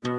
Good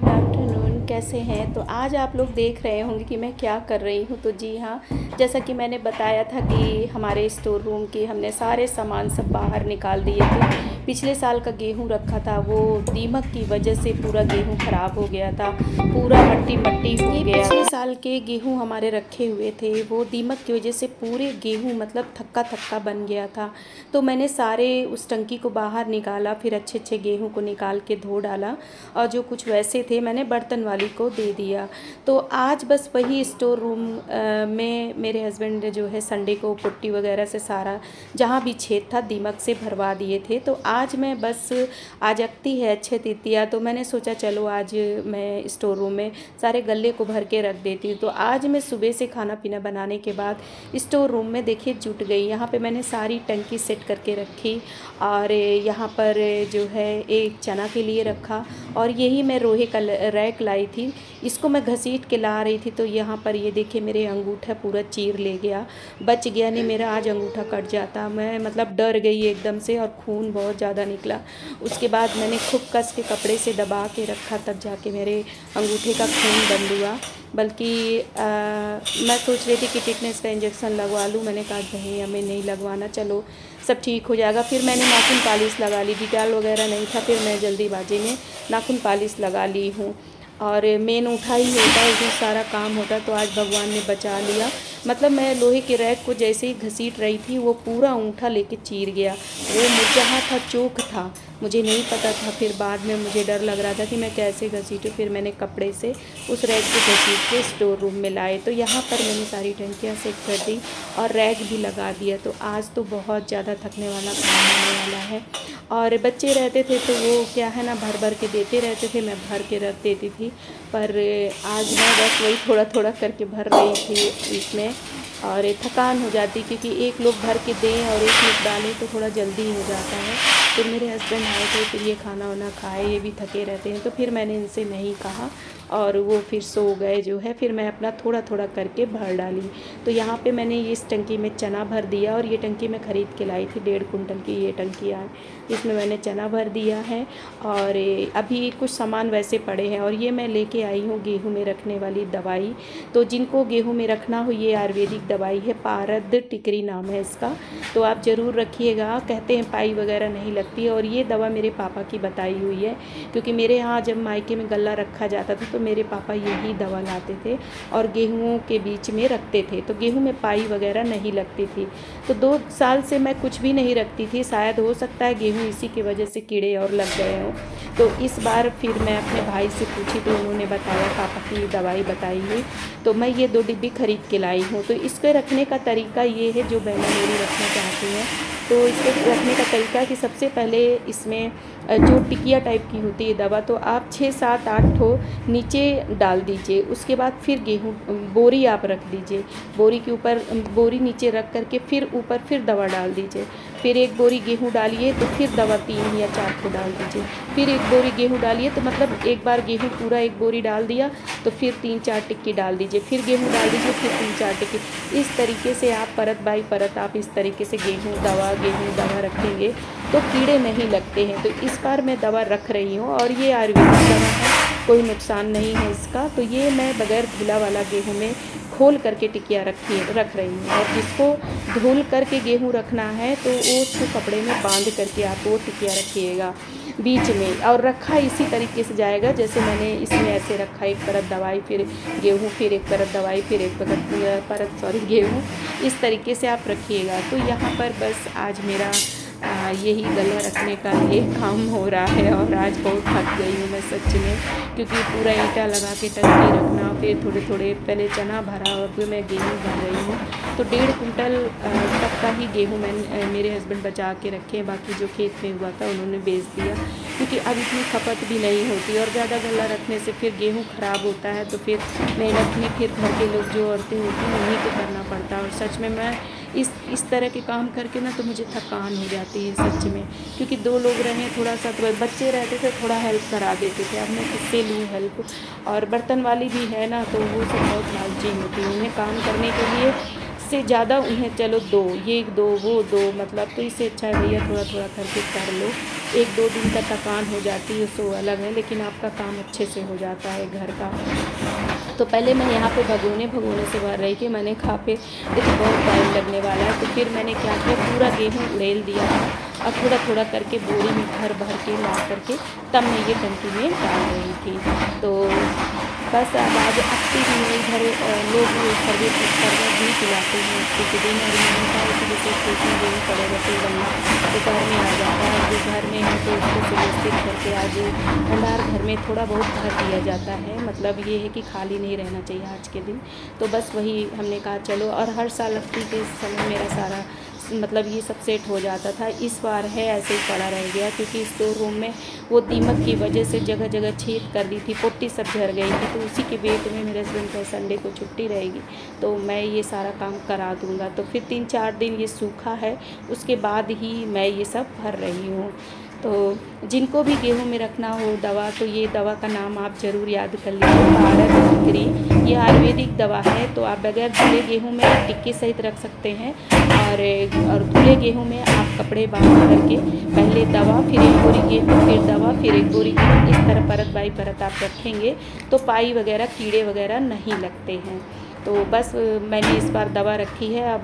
afternoon, कैसे हैं? तो आज आप लोग देख रहे होंगे कि मैं क्या कर रही हूँ। तो जी हाँ, जैसा कि मैंने बताया था कि हमारे स्टोर रूम के हमने सारे सामान सब बाहर निकाल दिए थे। पिछले साल का गेहूँ रखा था, वो दीमक की वजह से पूरा गेहूँ ख़राब हो गया था, पूरा मट्टी मट्टी हो गया। पिछले साल के गेहूँ हमारे रखे हुए थे, वो दीमक की वजह से पूरे गेहूँ मतलब थक्का थक्का बन गया था। तो मैंने सारे उस टंकी को बाहर निकाला, फिर अच्छे अच्छे गेहूँ को निकाल के धो डाला, और जो कुछ वैसे थे मैंने बर्तन वाली को दे दिया। तो आज बस वही स्टोर रूम में मेरे हस्बैंड ने जो है संडे को पुट्टी वगैरह से सारा जहाँ भी छेद था दीमक से भरवा दिए थे। तो आज मैं बस, आज अगती है अक्षय तृतीया, तो मैंने सोचा चलो आज मैं स्टोर रूम में सारे गल्ले को भर के रख देती हूँ। तो आज मैं सुबह से खाना पीना बनाने के बाद स्टोर रूम में देखिए जुट गई। यहाँ पे मैंने सारी टंकी सेट करके रखी, और यहाँ पर जो है एक चना के लिए रखा, और यही मैं लोहे का रैक लाई थी, इसको मैं घसीट के ला रही थी। तो यहाँ पर ये देखिए मेरे अंगूठा पूरा चीर ले गया, बच गया, नहीं मेरा आज अंगूठा कट जाता। मैं मतलब डर गई एकदम से, और खून बहुत ज़्यादा निकला। उसके बाद मैंने खूब कस के कपड़े से दबा के रखा, तब जाके मेरे अंगूठे का खून बंद हुआ। बल्कि मैं सोच रही थी कि टिटनेस का इंजेक्शन लगवा लूँ, मैंने कहा नहीं हमें नहीं लगवाना, चलो सब ठीक हो जाएगा। फिर मैंने नाखून पालिश लगा ली, डिटॉल वगैरह नहीं था, फिर मैं जल्दीबाजी में नाखून पालिश लगा ली हूँ। और मेन उठा ही होता है, उसमें सारा काम होता, तो आज भगवान ने बचा लिया। मतलब मैं लोहे के रैक को जैसे ही घसीट रही थी, वो पूरा अंगूठा लेके चीर गया। वो जहाँ था चोक था, मुझे नहीं पता था। फिर बाद में मुझे डर लग रहा था कि मैं कैसे घसीटूँ, फिर मैंने कपड़े से उस रैक को घसीट के स्टोर रूम में लाए। तो यहाँ पर मैंने सारी टंकियाँ सेट कर दी और रैक भी लगा दिया। तो आज तो बहुत ज़्यादा थकने वाला काम होने वाला है। और बच्चे रहते थे तो वो क्या है ना, भर भर के देते रहते थे, मैं भर के रख देती थी। पर आज मैं बस वही थोड़ा थोड़ा करके भर रही थी इसमें, और थकान हो जाती, क्योंकि एक लोग भर के दें और एक लोग डालें तो थोड़ा जल्दी हो जाता है। तो मेरे हस्बैंड आए थे, फिर ये खाना वाना खाए, ये भी थके रहते हैं, तो फिर मैंने इनसे नहीं कहा, और वो फिर सो गए जो है। फिर मैं अपना थोड़ा थोड़ा करके भर डाली। तो यहाँ पे मैंने इस टंकी में चना भर दिया, और ये टंकी मैं ख़रीद के लाई थी, 1.5 कुंटल की ये टंकी है, इसमें मैंने चना भर दिया है। और अभी कुछ सामान वैसे पड़े हैं, और ये मैं लेके आई हूँ गेहूँ में रखने वाली दवाई। तो जिनको गेहूँ में रखना हो, ये आयुर्वेदिक दवाई है, पारद टिकरी नाम है इसका, तो आप ज़रूर रखिएगा। कहते हैं पाई वगैरह नहीं लगती, और ये दवा मेरे पापा की बताई हुई है, क्योंकि मेरे यहाँ जब मायके में गल्ला रखा जाता था तो मेरे पापा यही दवा लाते थे और गेहूँ के बीच में रखते थे, तो गेहूँ में पाई वगैरह नहीं लगती थी। तो 2 साल से मैं कुछ भी नहीं रखती थी, शायद हो सकता है गेहूँ इसी की वजह से कीड़े और लग गए हों। तो इस बार फिर मैं अपने भाई से पूछी, तो उन्होंने बताया, पापा की दवाई बताई हुई, तो मैं ये 2 डिब्बी ख़रीद के लाई हूँ। तो इसके रखने का तरीका ये है, जो बहनें मेरी रखना चाहती हैं, तो इसके रखने का तरीका है कि सबसे पहले इसमें जो टिकिया टाइप की होती है दवा, तो आप 6 7 8 ठो नीचे डाल दीजिए। उसके बाद फिर गेहूँ बोरी आप रख दीजिए, बोरी के ऊपर बोरी नीचे रख करके फिर ऊपर फिर दवा डाल दीजिए। फिर एक बोरी गेहूँ डालिए, तो फिर दवा 3 या 4 को डाल दीजिए। फिर एक बोरी गेहूँ डालिए, तो मतलब एक बार गेहूँ पूरा एक बोरी डाल दिया, तो फिर 3 4 टिक्की डाल दीजिए, फिर गेहूँ डाल दीजिए, फिर 3 4 टिक्की। इस तरीके से आप परत बाई परत आप इस तरीके से गेहूँ दवा रखेंगे तो कीड़े नहीं लगते हैं। तो इस बार मैं दवा रख रही हूँ, और ये आयुर्वेदिक दवा है, कोई नुकसान नहीं है इसका। तो ये मैं बगैर धुला वाला गेहूँ में खोल करके टिकिया रख रही हूँ। और जिसको धुल करके गेहूँ रखना है, तो वो उसको कपड़े में बांध करके आप वो टिकिया रखिएगा बीच में, और रखा इसी तरीके से जाएगा जैसे मैंने इसमें ऐसे रखा, एक परत दवाई फिर गेहूँ, फिर एक परत दवाई, फिर एक परत गेहूँ, इस तरीके से आप रखिएगा। तो यहाँ पर बस आज मेरा यही गला रखने का ये काम हो रहा है। और आज बहुत थक गई हूँ मैं सच में, क्योंकि पूरा ईंटा लगा के टंकी रखना, फिर थोड़े थोड़े पहले चना भरा और फिर मैं गेहूँ भर रही हूँ। तो 1.5 कुंटल तक का ही गेहूँ मेरे हस्बैंड बचा के रखे हैं, बाकी जो खेत में हुआ था उन्होंने बेच दिया, क्योंकि अब इतनी खपत भी नहीं होती और ज़्यादा गला रखने से फिर गेहूँ ख़राब होता है, तो फिर मेहनत भी फिर घर के लोग जो औरतें होती हैं उन्हीं को करना पड़ता है। और सच में मैं इस तरह के काम करके ना तो मुझे थकान हो जाती है सच में, क्योंकि 2 लोग रहें थोड़ा सा, तो बच्चे रहते थे थोड़ा हेल्प करा देते थे, अब मैं किससे लूँ हेल्प। और बर्तन वाली भी है ना, तो वो सब बहुत लालची होती है, उन्हें काम करने के लिए से ज़्यादा उन्हें चलो दो, ये दो वो दो, मतलब तो इससे अच्छा है भैया थोड़ा थोड़ा करके कर लो। 1-2 दिन का थकान हो जाती है सो अलग है, लेकिन आपका काम अच्छे से हो जाता है घर का। तो पहले मैं यहाँ पे भगोने से भर रही थी, मैंने कहा पे ये तो बहुत टाइम लगने वाला है, तो फिर मैंने क्या किया, पूरा गेहूँ उड़ेल दिया था और थोड़ा थोड़ा करके बोरी में भर के ला करके तब मैं ये टंकी में डाल रही थी। तो बस अब आज अक्ति भी है इधर, लोग सर्विस भी पिलाते हैं क्योंकि दिन और मैंने कहा कि जैसे खेत में गेहूँ पड़े रहते गन्ना तो घर में आ जाता है, जो घर में है तो उसको सुव्यवस्थित करके आज भंडार घर में थोड़ा बहुत भर दिया जाता है, मतलब ये है कि खाली नहीं रहना चाहिए आज के दिन। तो बस वही हमने कहा चलो, और हर साल अक्ति के समय मेरा सारा मतलब ये सब सेट हो जाता था, इस बार है ऐसे ही पड़ा रह गया, क्योंकि स्टोर रूम में वो दीमक की वजह से जगह जगह छेद कर दी थी, पुट्टी सब झड़ गई थी, तो उसी के वेट में मेरे हस्बैंड का संडे को छुट्टी रहेगी तो मैं ये सारा काम करा दूँगा। तो फिर 3-4 दिन ये सूखा है, उसके बाद ही मैं ये सब भर रही हूँ। तो जिनको भी गेहूँ में रखना हो दवा, तो ये दवा का नाम आप ज़रूर याद कर लीजिए, भारत टिकरी। ये आयुर्वेदिक दवा है, तो आप बगैर धुले गेहूँ में टिक्की सहित रख सकते हैं, और धुले गेहूँ में आप कपड़े बांध करके पहले दवा, फिर एक बोरी गेहूँ, फिर दवा, फिर एक बोरी गेहूँ, इस तरह परत बाई परत आप रखेंगे तो पाई वगैरह कीड़े वगैरह नहीं लगते हैं। तो बस मैंने इस बार दवा रखी है, अब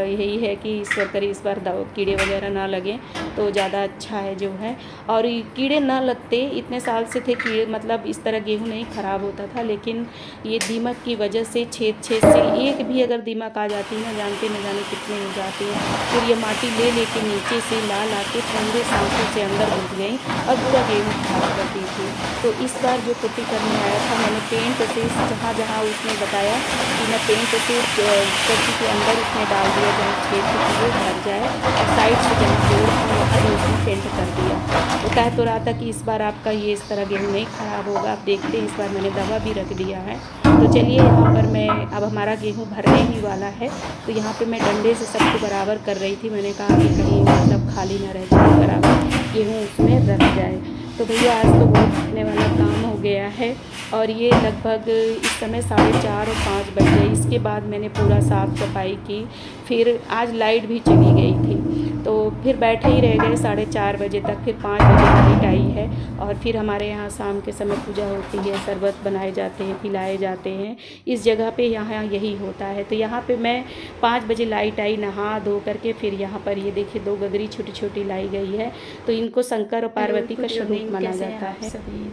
यही है कि ईश्वर करे इस बार कीड़े वगैरह ना लगें तो ज़्यादा अच्छा है जो है। और कीड़े ना लगते, इतने साल से थे कीड़े, मतलब इस तरह गेहूँ नहीं ख़राब होता था, लेकिन ये दीमक की वजह से छेद से एक भी अगर दीमक आ जाती है ना, जानते न जाने कितने हो जाते हैं। फिर ये माटी ले के नीचे से ला के ठंडे सांसों से अंदर घुस गई और पूरा गेहूँ खराब कर दी थी। तो इस बार जो पुट्टी करने आया था, मैंने पेंट से जहाँ जहाँ उसने बताया कि मैं पेंट से चक्की के अंदर उसमें डाल दिया जहाँ छेद थी कि वो भर जाए, और साइड से जहाँ जोड़ था वहाँ भी उसने पेंट कर दिया। वो कह तो रहा था कि इस बार आपका ये इस तरह गेहूँ नहीं ख़राब होगा, आप देखते हैं, इस बार मैंने दवा भी रख दिया है। तो चलिए यहाँ पर मैं, अब हमारा गेहूँ भरने ही वाला है, तो यहाँ पे मैं डंडे से सबको बराबर कर रही थी, मैंने कहा कि कहीं मतलब खाली ना रह जाए, बराबर गेहूँ उसमें रख जाए। तो भैया आज तो बहुत थकने वाला काम हो गया है, और ये लगभग इस समय 4:30 और 5 बज गए। इसके बाद मैंने पूरा साफ़ सफाई की, फिर आज लाइट भी चली गई थी, तो फिर बैठे ही रह गए 4:30 बजे तक, फिर 5 बजे लाइट आई है। और फिर हमारे यहाँ शाम के समय पूजा होती है, शरबत बनाए जाते हैं, पिलाए जाते हैं, इस जगह पे यहाँ यही होता है। तो यहाँ पे मैं 5 बजे लाइट आई, नहा धो करके फिर यहाँ पर ये देखिए 2 गगरी छोटी छोटी लाई गई है, तो इनको शंकर और पार्वती का स्वरूप माना जाता है सभी।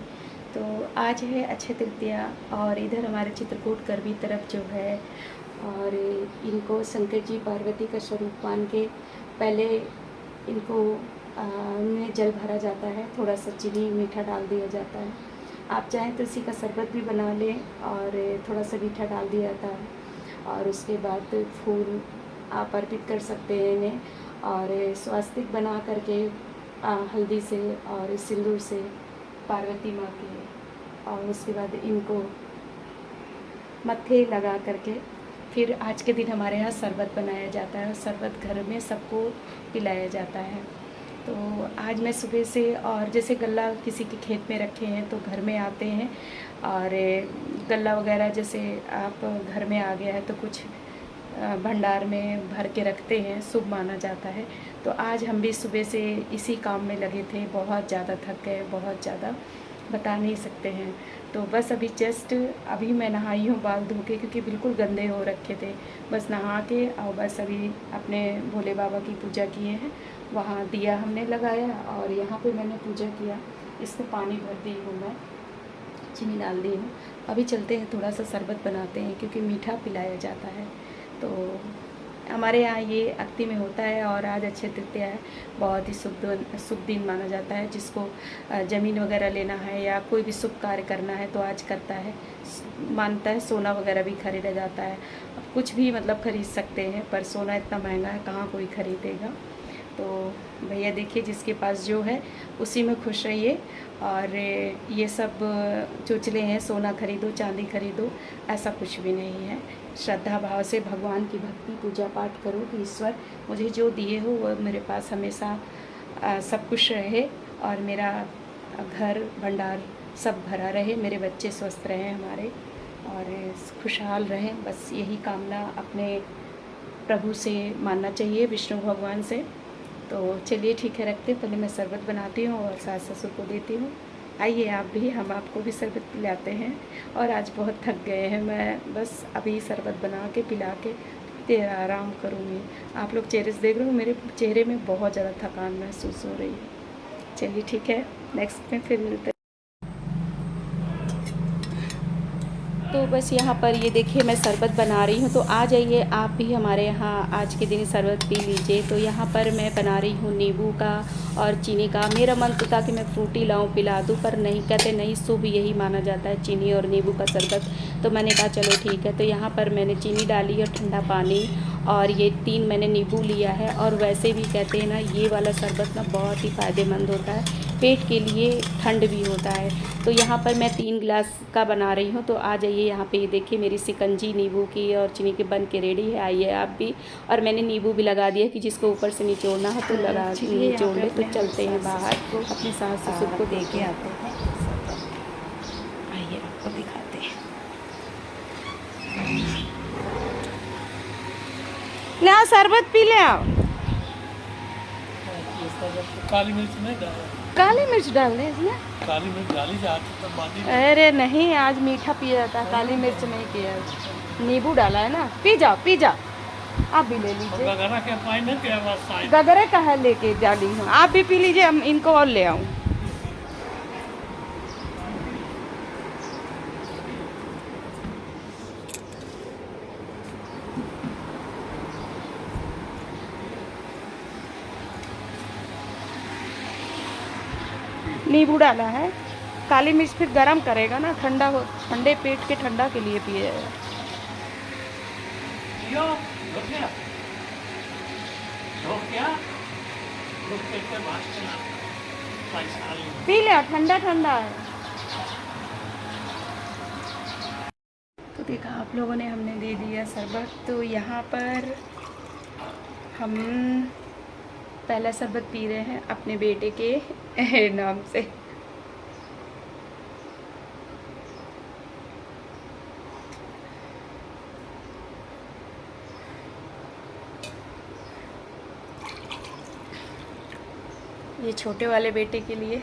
तो आज है अक्षय तृतीया, और इधर हमारे चित्रकूट करवी तरफ जो है, और इनको शंकर जी पार्वती का स्वरूप मान के पहले इनको में जल भरा जाता है, थोड़ा सा चीनी मीठा डाल दिया जाता है। आप चाहें तो इसी का शरबत भी बना लें, और थोड़ा सा मीठा डाल दिया जाता है, और उसके बाद फूल आप अर्पित कर सकते हैं इन्हें, और स्वास्तिक बना करके हल्दी से और सिंदूर से पार्वती माँ के, और उसके बाद इनको मत्थे लगा करके फिर आज के दिन हमारे यहाँ शरबत बनाया जाता है, और शरबत घर में सबको पिलाया जाता है। तो आज मैं सुबह से, और जैसे गल्ला किसी के खेत में रखे हैं तो घर में आते हैं, और गल्ला वगैरह जैसे आप घर में आ गया है तो कुछ भंडार में भर के रखते हैं, शुभ माना जाता है। तो आज हम भी सुबह से इसी काम में लगे थे, बहुत ज़्यादा थक गए, बहुत ज़्यादा बता नहीं सकते हैं। तो बस अभी जस्ट अभी मैं नहाई हूँ बाल धो के, क्योंकि बिल्कुल गंदे हो रखे थे, बस नहा के और बस अभी अपने भोले बाबा की पूजा किए हैं, वहाँ दिया हमने लगाया, और यहाँ पे मैंने पूजा किया, इसमें पानी भर दी हूँ मैं, चीनी डाल दी हूँ। अभी चलते हैं थोड़ा सा शरबत बनाते हैं, क्योंकि मीठा पिलाया जाता है। तो हमारे यहाँ ये अक्ति में होता है और आज अक्षय तृतीया है। बहुत ही शुभ दिन माना जाता है। जिसको ज़मीन वगैरह लेना है या कोई भी शुभ कार्य करना है तो आज करता है। मानता है सोना वगैरह भी खरीदा जाता है। अब कुछ भी मतलब खरीद सकते हैं, पर सोना इतना महंगा है कहाँ कोई खरीदेगा। तो भैया देखिए, जिसके पास जो है उसी में खुश रहिए। और ये सब चुचले हैं, सोना खरीदो चांदी खरीदो, ऐसा कुछ भी नहीं है। श्रद्धा भाव से भगवान की भक्ति पूजा पाठ करो कि ईश्वर मुझे जो दिए हो वो मेरे पास हमेशा सब कुछ रहे और मेरा घर भंडार सब भरा रहे, मेरे बच्चे स्वस्थ रहें हमारे और खुशहाल रहें। बस यही कामना अपने प्रभु से मानना चाहिए, विष्णु भगवान से। तो चलिए ठीक है, रखते हैं। पहले मैं शरबत बनाती हूँ और सास ससुर को देती हूँ। आइए आप भी, हम आपको भी शरबत पिलाते हैं। और आज बहुत थक गए हैं, मैं बस अभी शरबत बना के पिला के फिर आराम करूँगी। आप लोग चेहरे से देख रहे हो, मेरे चेहरे में बहुत ज़्यादा थकान महसूस हो रही है। चलिए ठीक है, नेक्स्ट में फिर मिलते हैं। तो बस यहाँ पर ये देखिए मैं शरबत बना रही हूँ, तो आ जाइए आप भी हमारे यहाँ आज के दिन शरबत पी लीजिए। तो यहाँ पर मैं बना रही हूँ नींबू का और चीनी का। मेरा मन तो था कि मैं फ्रूटी लाऊं पिला दूँ, पर नहीं, कहते नहीं, शुभ यही माना जाता है चीनी और नींबू का शरबत। तो मैंने कहा चलो ठीक है। तो यहाँ पर मैंने चीनी डाली और ठंडा पानी और ये 3 मैंने नींबू लिया है। और वैसे भी कहते हैं ना, ये वाला शरबत ना बहुत ही फ़ायदेमंद होता है, पेट के लिए ठंड भी होता है। तो यहाँ पर मैं 3 गिलास का बना रही हूँ। तो आ जाइए यहाँ पे, ये देखिए मेरी शिकंजी नींबू की और चीनी की बन के रेडी है। आइए आप भी। और मैंने नींबू भी लगा दिया कि जिसको ऊपर से निचोड़ना हो तो लगा निचोड़ ले। तो चलते हैं बाहर, अपने सास ससुर को दे के आते हैं। आइए आपको दिखाते हैं। ले आओ शरबत पी ले आओ। काली मिर्च नहीं डाला? काली मिर्च डाल दें इसमें? काली मिर्च डाली जाती तो बाटी। अरे नहीं, आज मीठा पिया जाता है, काली मिर्च नहीं किया। नींबू डाला है ना। पी जाओ पी जाओ, आप भी ले लीजिए। गगरा के पानी नहीं पिया बस। गगरे का है लेके डाली हूँ, आप भी पी लीजिए। हम इनको और ले आऊँ। नींबू डाला है, काली मिर्च फिर गरम करेगा ना, ठंडा हो, ठंडे पेट के ठंडा के लिए पिए। पी ले, ठंडा ठंडा है। तो देखा आप लोगों ने, हमने दे दिया शरबत। तो यहाँ पर हम पहला शरबत पी रहे हैं अपने बेटे के नाम से। ये छोटे वाले बेटे के लिए।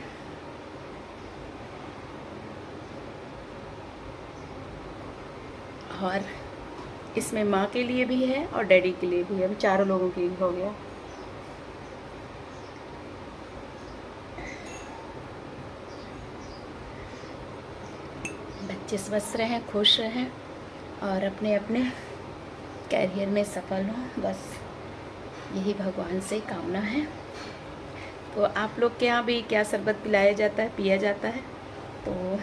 और इसमें माँ के लिए भी है और डैडी के लिए भी है। अभी चारों लोगों के लिए हो गया। बच्चे स्वस्थ रहें, खुश रहें और अपने अपने कैरियर में सफल हों, बस यही भगवान से कामना है। तो आप लोग के यहाँ भी क्या शरबत पिलाया जाता है, पिया जाता है? तो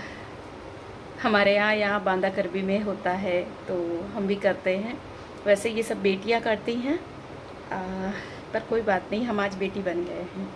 हमारे यहाँ बांदा करबी में होता है, तो हम भी करते हैं। वैसे ये सब बेटियाँ करती हैं, पर कोई बात नहीं, हम आज बेटी बन गए हैं।